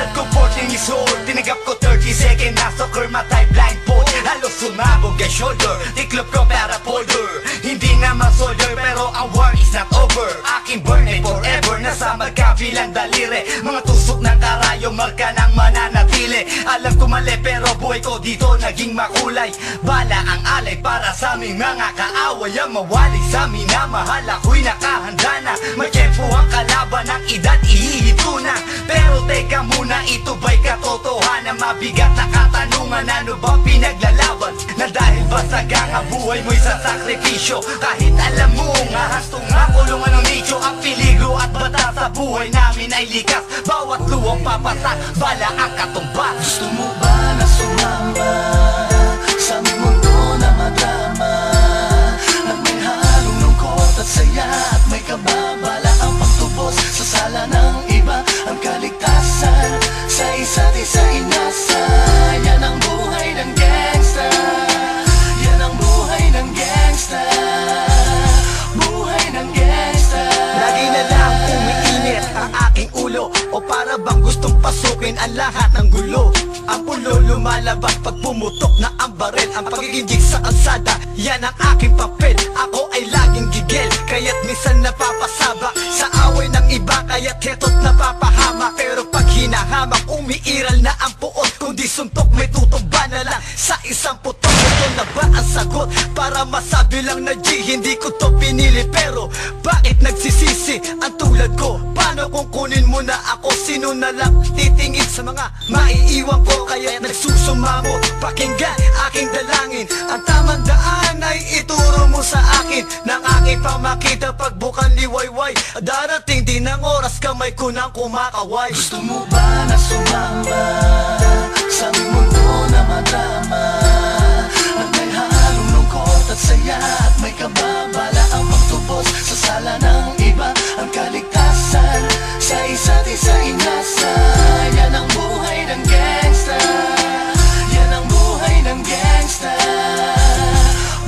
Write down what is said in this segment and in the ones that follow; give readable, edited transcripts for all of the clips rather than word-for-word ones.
Sulat ko 14 years old, tinagap ko 30 second na soccer matay blindfold. Halos sumabog ang shoulder, tiklop ko para folder. Hindi nga soldier pero ang war is not over. Aking burn ay forever, nasa magkabilang daliri. Mga tusok ng karayo, marka ng mananatili. Alam ko mali pero buhay ko dito naging makulay. Bala ang alay para sa aming mga kaaway. Ang mawali sa minamahal, ako'y nakahanda na. May tempo ang kalaban ng edad, ihihito na. Pero teka muna, ito ba'y katotohanan? Mabigat na katanungan, ano ba pinaglalaban? Na dahil basag ang buhay mo'y sa sakripisyo. Kahit alam mo nga hastong nga kulungan ng nicho. Ang peligro at bata sa buhay namin ay likas. Bawat luwang papasak, bala ang katumbas. Gusto mo ba na sumama sa aming mundo na madrama? At may halong lungkot at saya, at may kababala ang pagtubos sa sala ng iba. Ang kaligtasan sa isa't isa inasa. Yan ang buhay ng gangsta. Yan ang buhay ng gangsta. Buhay ng gangsta. Lagi na lang umiinit ang aking ulo, o para bang gustong pasukin ang lahat ng gulo. Ang pulo lumalabas pag pumutok na ang barel. Ang pagiging jig sa kalsada, yan ang aking papel. Ako ay laging gigil, kaya't minsan napapasaba sa away ng iba, kaya't heto't napapahama. Pero pag hinahamak, umiiral na ang puot. Kundi suntok, may tutumba na lang sa isang putok. Ito na ba ang sagot? Para masabi lang na G, hindi ko to pinili. Pero bakit nagsisisi ang tulad ko? Paano kung kunin mo na ako? Sino na lang titingin sa mga maiiwan ko? Kaya nagsusumamo, pakinggan aking dalangin. Ang tamang daan ay ituro mo sa akin. Nang aking pamakita pagbukan liwayway. Darating din ang oras, kamay ko nang kumakaway. Gusto mo ba na sumama sa aming mundo na madrama? At may halong lungkot at saya, at may kababala ang pagtubos sa sala ng iba. Ang kaligtasan sa isa't isa inasa. Yan ang buhay ng gangsta. Yan ang buhay ng gangsta.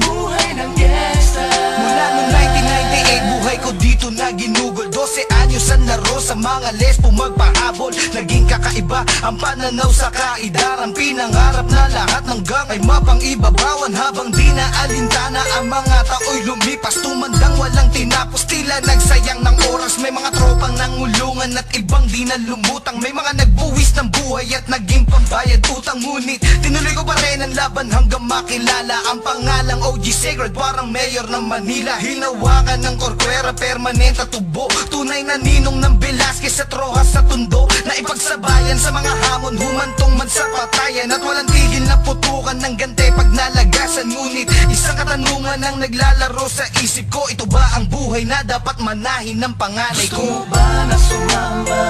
Buhay ng gangsta. Mula noong 1998, buhay ko dito na ginugol. 12 anyos ang laro sa mga lesbo magpahabol. Naging kakaiba ang pananaw sa kaidaran. Pinangarap na lahat ng gang ay mapang-ibabawan. Habang di na alintana ang mga tao'y lumipas. Tumandang walang tinapos, tila nagsayang ng oras. May mga tropang nangulungan at ibang di na lumutang. May mga nagbuwis ng buhay at naging pambayad utang. Ngunit tinuloy ko pa rin ang laban hanggang makilala ang pangalang OG Sacred, parang mayor ng Manila. Hinawakan ng Corcuera, permanente tubo. Tunay na ninong ng Velasquez at Rojas sa Tondo. Na ipagsabayan sa mga hamon, humantong man sa patayan. At walang tigil na putukan ng gante pag nalagasan. Ngunit isang katanungan ang naglalaro sa isip ko. Ito ba ang buhay na dapat manahin ng panganay Gusto ko? mo ba na sumama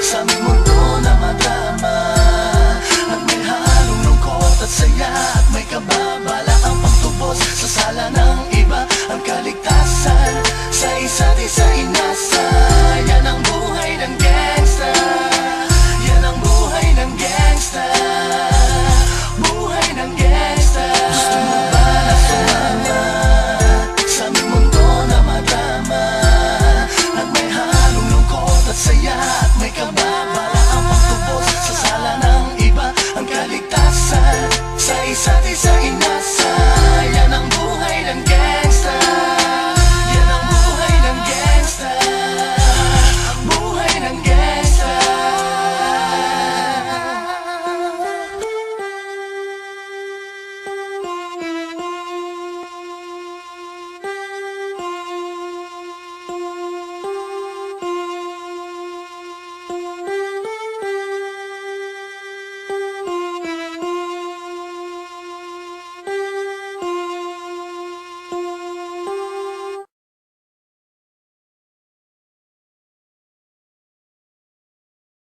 sa aming mundo na madrama? At may halong lungkot at saya, at may kababala ang pagtubos sa sala ng iba. Ang kaligtasan sa isa't isa inasa. Yan ang buhay ng gangsta. Yan ang buhay ng gangsta. Buhay ng gangsta. Gusto mo ba na sumama sa aming mundo na madrama? At may halong lungkot at saya, at may kababala ang pagtubos sa sala ng iba. Ang kaligtasan sa isa't isa inasa.